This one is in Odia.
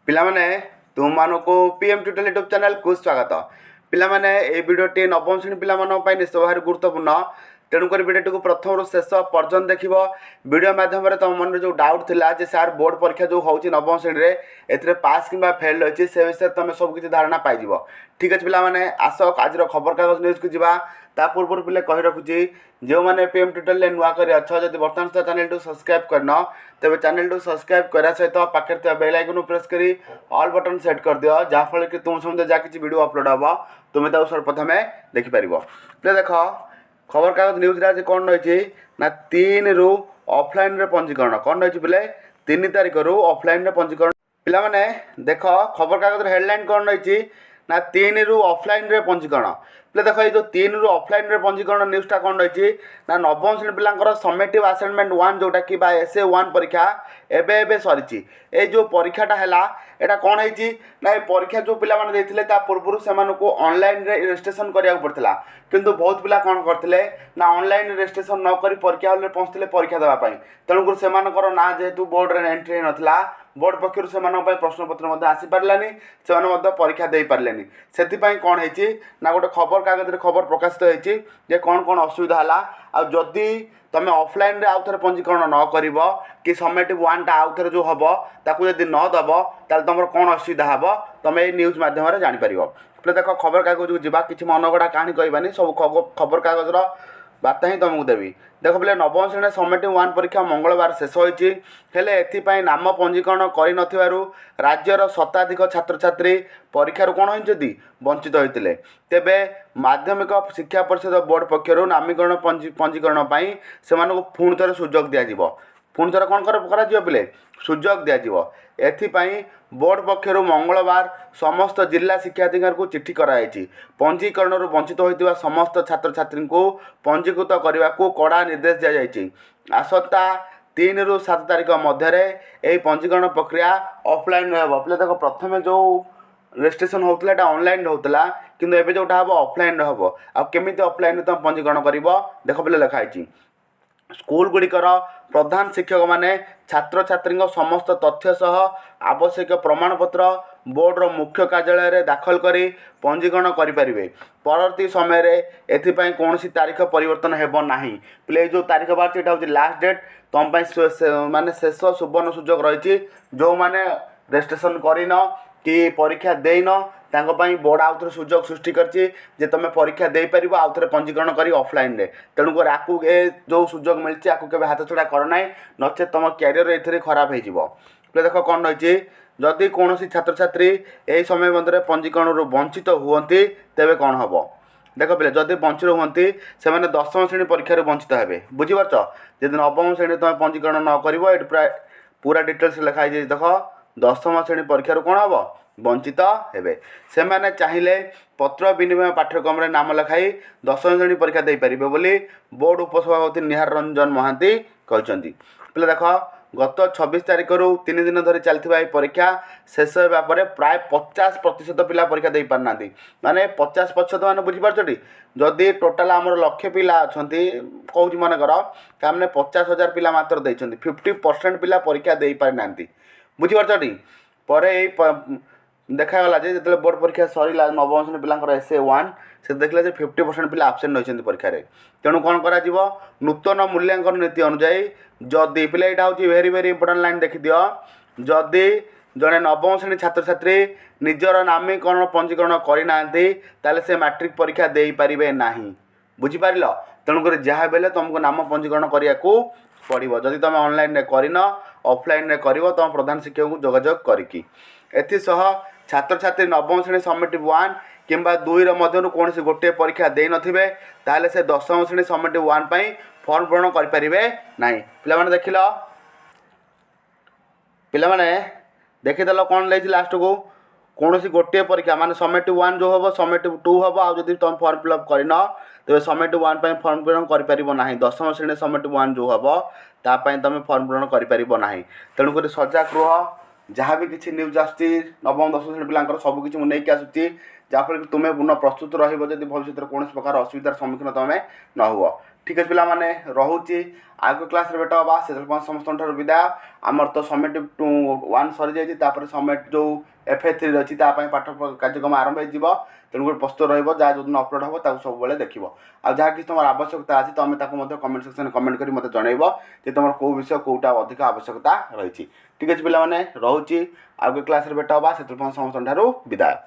ପିଲାମାନେ ତୁମମାନଙ୍କୁ ପିଏମ୍ ଟ୍ୟୁଟୋରିଆଲ ୟୁଟ୍ୟୁବ୍ ଚ୍ୟାନେଲକୁ ସ୍ୱାଗତ। ପିଲାମାନେ ଏହି ଭିଡ଼ିଓଟି ନବମ ଶ୍ରେଣୀ ପିଲାମାନଙ୍କ ପାଇଁ ନିଶ୍ଚୟ ଭାବରେ ଗୁରୁତ୍ୱପୂର୍ଣ୍ଣ। ତେଣୁକରି ଭିଡ଼ିଓଟିକୁ ପ୍ରଥମରୁ ଶେଷ ପର୍ଯ୍ୟନ୍ତ ଦେଖିବ। ଭିଡ଼ିଓ ମାଧ୍ୟମରେ ତୁମ ମନରେ ଯେଉଁ ଡାଉଟ୍ ଥିଲା ଯେ ସାର୍ ବୋର୍ଡ଼ ପରୀକ୍ଷା ଯେଉଁ ହେଉଛି ନବମ ଶ୍ରେଣୀରେ ଏଥିରେ ପାସ୍ କିମ୍ବା ଫେଲ୍ ରହିଛି ସେ ବିଷୟରେ ତୁମେ ସବୁକିଛି ଧାରଣା ପାଇଯିବ। ଠିକ୍ ଅଛି ପିଲାମାନେ, ଆସ ଆଜିର ଖବରକାଗଜ ନ୍ୟୁଜ୍କୁ ଯିବା। ତା ପୂର୍ବରୁ ପିଲେ କହି ରଖୁଛି, ଯେଉଁମାନେ ପିଏମ୍ ଟ୍ୟୁଟୋରିଆଲରେ ନୂଆ କରି ଅଛ, ଯଦି ବର୍ତ୍ତମାନ ସୁଦ୍ଧା ଚ୍ୟାନେଲକୁ ସବସ୍କ୍ରାଇବ୍ କରିନ ତେବେ ଚ୍ୟାନେଲକୁ ସବସ୍କ୍ରାଇବ୍ କରିବା ସହିତ ପାଖରେ ଥିବା ବେଲ୍ ଆଇକନ୍କୁ ପ୍ରେସ୍ କରି ଅଲ୍ ବଟନ୍ ସେଟ୍ କରିଦିଅ, ଯାହାଫଳରେ କି ତୁମ ସମ୍ବନ୍ଧରେ ଯାହା କିଛି ଭିଡ଼ିଓ ଅପଲୋଡ଼ ହେବ ତୁମେ ତାକୁ ସର୍ବପ୍ରଥମେ ଦେଖିପାରିବ। ଦେଖ ଖବରକାଗଜ ନ୍ୟୁଜ୍ରେ ଆଜି କ'ଣ ରହିଛି ନା 3ରୁ ଅଫଲାଇନ୍ରେ ପଞ୍ଜୀକରଣ କ'ଣ ରହିଛି ପିଲେ, 3 ତାରିଖରୁ ଅଫଲାଇନ୍ରେ ପଞ୍ଜୀକରଣ। ପିଲାମାନେ ଦେଖ ଖବରକାଗଜର ହେଡ଼ଲାଇନ୍ କ'ଣ ରହିଛି ନା 3ରୁ ଅଫଲାଇନ୍ରେ ପଞ୍ଜୀକରଣ। ପିଲା ଦେଖ ଏଇ ଯେଉଁ 3ରୁ ଅଫଲାଇନ୍ରେ ପଞ୍ଜୀକରଣ ନ୍ୟୁଜ୍ଟା କ'ଣ ରହିଛି ନା ନବମ ଶ୍ରେଣୀ ପିଲାଙ୍କର ସମିଟିଭ୍ ଆସାଇନମେଣ୍ଟ 1 ଯେଉଁଟାକି ବା SA1 ପରୀକ୍ଷା ଏବେ ସରିଛି। ଏଇ ଯେଉଁ ପରୀକ୍ଷାଟା ହେଲା ଏଇଟା କ'ଣ ହେଇଛି ନା ଏ ପରୀକ୍ଷା ଯେଉଁ ପିଲାମାନେ ଦେଇଥିଲେ ତା ପୂର୍ବରୁ ସେମାନଙ୍କୁ ଅନଲାଇନ୍ରେ ରେଜିଷ୍ଟ୍ରେସନ୍ କରିବାକୁ ପଡ଼ିଥିଲା, କିନ୍ତୁ ବହୁତ ପିଲା କ'ଣ କରିଥିଲେ ନା ଅନଲାଇନ୍ ରେଜିଷ୍ଟ୍ରେସନ୍ ନ କରି ପରୀକ୍ଷା ହଲ୍ରେ ପହଞ୍ଚିଥିଲେ ପରୀକ୍ଷା ଦେବା ପାଇଁ। ତେଣୁକରି ସେମାନଙ୍କର ନାଁ ଯେହେତୁ ବୋର୍ଡ଼ରେ ଏଣ୍ଟ୍ରି ହେଇନଥିଲା, ବୋର୍ଡ଼ ପକ୍ଷରୁ ସେମାନଙ୍କ ପାଇଁ ପ୍ରଶ୍ନପତ୍ର ମଧ୍ୟ ଆସିପାରିଲାନି, ସେମାନେ ମଧ୍ୟ ପରୀକ୍ଷା ଦେଇପାରିଲେନି। ସେଥିପାଇଁ କ'ଣ ହେଇଛି ନା ଗୋଟେ ଖବରକାଗଜରେ ଖବର ପ୍ରକାଶିତ ହେଇଛି ଯେ କ'ଣ ଅସୁବିଧା ହେଲା। ଆଉ ଯଦି ତୁମେ ଅଫଲାଇନ୍ରେ ଆଉ ଥରେ ପଞ୍ଜୀକରଣ ନ କରିବ କି ସମିଟିଭ୍ 1ଟା ଆଉ ଥରେ ଯେଉଁ ହେବ ତାକୁ ଯଦି ନ ଦେବ ତାହେଲେ ତୁମର କ'ଣ ଅସୁବିଧା ହେବ ତୁମେ ଏଇ ନ୍ୟୁଜ୍ ମାଧ୍ୟମରେ ଜାଣିପାରିବ। ପିଲା ଦେଖ ଖବରକାଗଜକୁ ଯିବା, କିଛି ମନଗଢ଼ା କାହାଣୀ କହିବାନି, ସବୁ ଖବରକାଗଜର ବାର୍ତ୍ତା ହିଁ ତୁମକୁ ଦେବି। ଦେଖ ପିଲା ନବମ ଶ୍ରେଣୀରେ ସମିଟିଭ୍ 1 ପରୀକ୍ଷା ମଙ୍ଗଳବାର ଶେଷ ହୋଇଛି, ହେଲେ ଏଥିପାଇଁ ନାମ ପଞ୍ଜୀକରଣ କରିନଥିବାରୁ ରାଜ୍ୟର ଶତାଧିକ ଛାତ୍ରଛାତ୍ରୀ ପରୀକ୍ଷାରୁ କ'ଣ ହୋଇଛନ୍ତି ବଞ୍ଚିତ ହୋଇଥିଲେ। ତେବେ ମାଧ୍ୟମିକ ଶିକ୍ଷା ପରିଷଦ ବୋର୍ଡ଼ ପକ୍ଷରୁ ନାମୀକରଣ ପଞ୍ଜୀକରଣ ପାଇଁ ସେମାନଙ୍କୁ ପୁଣି ଥରେ ସୁଯୋଗ ଦିଆଯିବ। ପୁଣି ଥରେ କ'ଣ କରାଯିବ ପିଲେ, ସୁଯୋଗ ଦିଆଯିବ। ଏଥିପାଇଁ ବୋର୍ଡ଼ ପକ୍ଷରୁ ମଙ୍ଗଳବାର ସମସ୍ତ ଜିଲ୍ଲା ଶିକ୍ଷାଧିକାରୀଙ୍କୁ ଚିଠି କରାଯାଇଛି। ପଞ୍ଜୀକରଣରୁ ବଞ୍ଚିତ ହୋଇଥିବା ସମସ୍ତ ଛାତ୍ରଛାତ୍ରୀଙ୍କୁ ପଞ୍ଜୀକୃତ କରିବାକୁ କଡ଼ା ନିର୍ଦ୍ଦେଶ ଦିଆଯାଇଛି। ଆସନ୍ତା 3ରୁ 7 ତାରିଖ ମଧ୍ୟରେ ଏହି ପଞ୍ଜୀକରଣ ପ୍ରକ୍ରିୟା ଅଫଲାଇନ୍ରେ ହେବ। ପିଲା ଦେଖ ପ୍ରଥମେ ଯେଉଁ ରେଜିଷ୍ଟ୍ରେସନ୍ ହେଉଥିଲା ଏଇଟା ଅନଲାଇନ୍ରେ ହେଉଥିଲା, କିନ୍ତୁ ଏବେ ଯେଉଁଟା ହେବ ଅଫଲାଇନ୍ରେ ହେବ। ଆଉ କେମିତି ଅଫଲାଇନ୍ରେ ତୁମେ ପଞ୍ଜୀକରଣ କରିବ ଦେଖ ପିଲା ଲେଖା ହେଇଛି, ସ୍କୁଲଗୁଡ଼ିକର ପ୍ରଧାନ ଶିକ୍ଷକମାନେ ଛାତ୍ରଛାତ୍ରୀଙ୍କ ସମସ୍ତ ତଥ୍ୟ ସହ ଆବଶ୍ୟକ ପ୍ରମାଣପତ୍ର ବୋର୍ଡ଼ର ମୁଖ୍ୟ କାର୍ଯ୍ୟାଳୟରେ ଦାଖଲ କରି ପଞ୍ଜୀକରଣ କରିପାରିବେ। ପରବର୍ତ୍ତୀ ସମୟରେ ଏଥିପାଇଁ କୌଣସି ତାରିଖ ପରିବର୍ତ୍ତନ ହେବ ନାହିଁ। ପିଲେ ଏଇ ଯେଉଁ ତାରିଖ ବାହାରିଛି ଏଇଟା ହେଉଛି ଲାଷ୍ଟ ଡେଟ୍, ତୁମ ପାଇଁ ମାନେ ଶେଷ ସୁବର୍ଣ୍ଣ ସୁଯୋଗ ରହିଛି। ଯେଉଁମାନେ ରେଜିଷ୍ଟ୍ରେସନ୍ କରିନ କି ପରୀକ୍ଷା ଦେଇନ ତାଙ୍କ ପାଇଁ ବୋର୍ଡ଼ ଆଉ ଥରେ ସୁଯୋଗ ସୃଷ୍ଟି କରିଛି ଯେ ତୁମେ ପରୀକ୍ଷା ଦେଇପାରିବ ଆଉ ଥରେ ପଞ୍ଜୀକରଣ କରି ଅଫଲାଇନ୍ରେ। ତେଣୁକରି ଆକୁ ଏ ଯେଉଁ ସୁଯୋଗ ମିଳିଛି ଆକୁ କେବେ ହାତଛଡ଼ା କର ନାହିଁ, ନଚେତ୍ ତୁମ କ୍ୟାରିୟର ଏଥିରେ ଖରାପ ହେଇଯିବ। ଦେଖ କ'ଣ ରହିଛି, ଯଦି କୌଣସି ଛାତ୍ରଛାତ୍ରୀ ଏହି ସମୟ ମଧ୍ୟରେ ପଞ୍ଜୀକରଣରୁ ବଞ୍ଚିତ ହୁଅନ୍ତି ତେବେ କ'ଣ ହେବ। ଦେଖ ପିଲା ଯଦି ବଞ୍ଚିତ ହୁଅନ୍ତି ସେମାନେ 10ମ ଶ୍ରେଣୀ ପରୀକ୍ଷାରୁ ବଞ୍ଚିତ ହେବେ। ବୁଝିପାରୁଛ, ଯଦି ନବମ ଶ୍ରେଣୀ ତୁମେ ପଞ୍ଜୀକରଣ ନ କରିବ ଏଠି ପୁରା ଡିଟେଲ୍ସ ଲେଖା ହେଇଛି। ଦେଖ 10ମ ଶ୍ରେଣୀ ପରୀକ୍ଷାରୁ କ'ଣ ହେବ ବଞ୍ଚିତ ହେବେ। ସେମାନେ ଚାହିଁଲେ ପତ୍ର ବିନିମୟ ପାଠ୍ୟକ୍ରମରେ ନାମ ଲେଖାଇ 10ମ ଶ୍ରେଣୀ ପରୀକ୍ଷା ଦେଇପାରିବେ ବୋଲି ବୋର୍ଡ଼ ଉପସଭାପତି ନିହାର ରଞ୍ଜନ ମହାନ୍ତି କହିଛନ୍ତି। ପିଲା ଦେଖ ଗତ 26 ତାରିଖରୁ 3 ଦିନ ଧରି ଚାଲିଥିବା ଏହି ପରୀକ୍ଷା ଶେଷ ହେବା ପରେ ପ୍ରାୟ 50% ପିଲା ପରୀକ୍ଷା ଦେଇପାରିନାହାନ୍ତି। ମାନେ 50% ମାନେ ବୁଝିପାରୁଛନ୍ତି, ଯଦି ଟୋଟାଲ ଆମର 1,00,000 ପିଲା ଅଛନ୍ତି କହୁଛି ମନେକର, ତାମାନେ 50,000 ପିଲା ମାତ୍ର ଦେଇଛନ୍ତି। 50% ପିଲା ପରୀକ୍ଷା ଦେଇପାରିନାହାନ୍ତି। ବୁଝିପାରୁଛନ୍ତି, ପରେ ଏଇ ଦେଖାଗଲା ଯେ ଯେତେବେଳେ ବୋର୍ଡ଼ ପରୀକ୍ଷା ସରିଲା ନବମ ଶ୍ରେଣୀ ପିଲାଙ୍କର SA1 ସେ ଦେଖିଲା ଯେ 50% ପିଲା ଆବସେଣ୍ଟ ରହିଛନ୍ତି ପରୀକ୍ଷାରେ। ତେଣୁ କ'ଣ କରାଯିବ, ନୂତନ ମୂଲ୍ୟାଙ୍କନ ନୀତି ଅନୁଯାୟୀ ଯଦି ପିଲା ଏଇଟା ହେଉଛି ଭେରି ଇମ୍ପୋର୍ଟାଣ୍ଟ ଲାଇନ୍ ଦେଖିଦିଅ, ଯଦି ଜଣେ ନବମ ଶ୍ରେଣୀ ଛାତ୍ରଛାତ୍ରୀ ନିଜର ନାମୀକରଣ ପଞ୍ଜୀକରଣ କରିନାହାନ୍ତି ତାହେଲେ ସେ ମାଟ୍ରିକ୍ ପରୀକ୍ଷା ଦେଇପାରିବେ ନାହିଁ। ବୁଝିପାରିଲ, ତେଣୁକରି ଯାହା ବି ହେଲେ ତୁମକୁ ନାମ ପଞ୍ଜୀକରଣ କରିବାକୁ ପଡ଼ିବ। ଯଦି ତୁମେ ଅନଲାଇନ୍ରେ କରିନ ଅଫଲାଇନ୍ରେ କରିବ ତୁମ ପ୍ରଧାନ ଶିକ୍ଷକଙ୍କୁ ଯୋଗାଯୋଗ କରିକି। ଏଥିସହ ଛାତ୍ରଛାତ୍ରୀ ନବମ ଶ୍ରେଣୀ ସମିଟିଭ୍ 1 କିମ୍ବା 2ର ମଧ୍ୟରୁ କୌଣସି ଗୋଟିଏ ପରୀକ୍ଷା ଦେଇନଥିବେ ତାହେଲେ ସେ 10ମ ଶ୍ରେଣୀ ସମିଟିଭ୍ 1 ପାଇଁ ଫର୍ମ ପୂରଣ କରିପାରିବେ ନାହିଁ। ପିଲାମାନେ ଦେଖିଲ, ପିଲାମାନେ ଦେଖିଦେଲ କ'ଣ ଦେଇଛି ଲାଷ୍ଟକୁ, କୌଣସି ଗୋଟିଏ ପରୀକ୍ଷା ମାନେ ସମିଟିଭ୍ 1 ଯେଉଁ ହେବ ସମିଟିଭ୍ 2 ହେବ। ଆଉ ଯଦି ତୁମେ ଫର୍ମ ଫିଲ୍ଅପ୍ କରିନ ତେବେ ସମିଟିଭ୍ 1 ପାଇଁ ଫର୍ମ ପୂରଣ କରିପାରିବ ନାହିଁ। 10ମ ଶ୍ରେଣୀ ସମିଟିଭ୍ 1 ଯେଉଁ ହେବ ତା ପାଇଁ ତୁମେ ଫର୍ମ ପୂରଣ କରିପାରିବ ନାହିଁ। ତେଣୁକରି ସଜାଗ ରୁହ। ଯାହା ବି କିଛି ନ୍ୟୁଜ୍ ଆସୁଛି ନବମ 10ମ ଶ୍ରେଣୀ ପିଲାଙ୍କର ସବୁକିଛି ମୁଁ ନେଇକି ଆସୁଛି जहाँफल कि तुम्हें पूर्ण प्रस्तुत रहिबो जदि भविष्य में कौन प्रकार असुविधार सम्मुखीन तुम्हें न हुआ। ठीक अच्छे पिला माने रोचे आग क्लास रे भेट हवा से समस्त विदाय। आमर तो समेटिव 1 सरी जाइए समेट जो FA3 अच्छी पाठ कार्यक्रम आरंभ हो तेणुकर प्रस्तुत रहा जहाँ जो दिन अपलोड हम सब देखो आ जहाँ कि तुम आवश्यकता अच्छी तुम ताकू कमेंट सेक्शन कमेंट कर मत जनइब जे तुम कौ विषय कौटा अधिक आवश्यकता रही। ठीक अच्छे पिला रोचे आगे क्लास रे भेट हवा से समस्त विदाय।